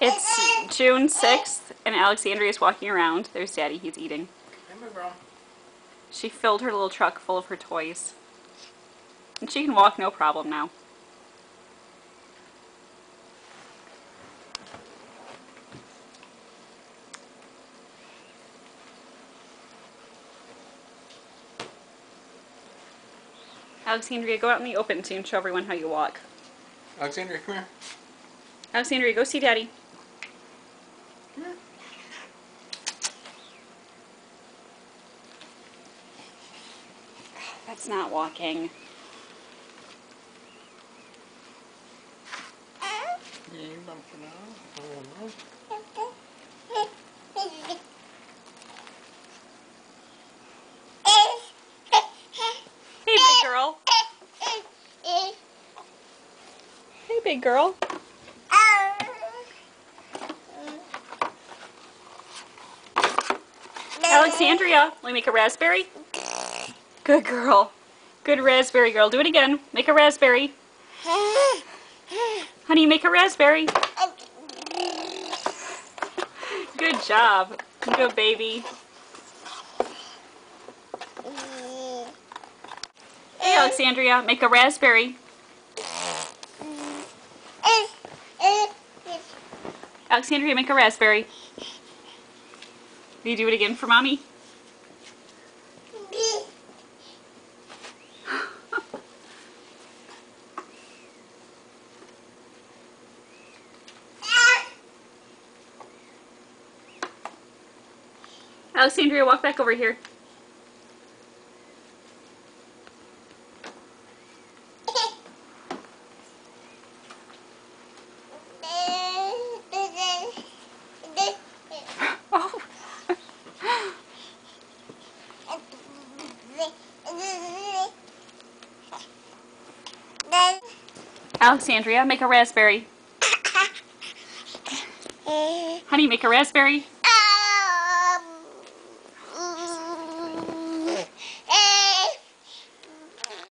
It's June 6th, and Alexandria is walking around. There's Daddy, he's eating. She filled her little truck full of her toys. And she can walk no problem now. Alexandria, go out in the open so you can show everyone how you walk. Alexandria, come here. Alexandria, go see Daddy. Come here. That's not walking. Yeah, you bumped it out. Hey, big girl. Hey, big girl. Alexandria, let me make a raspberry. Good girl. Good raspberry girl. Do it again. Make a raspberry. Honey, make a raspberry. Good job. Good baby. Hey, Alexandria, make a raspberry. Alexandria, make a raspberry. Will you do it again for Mommy? Alexandria, walk back over here. Oh. Alexandria, make a raspberry. Honey, make a raspberry.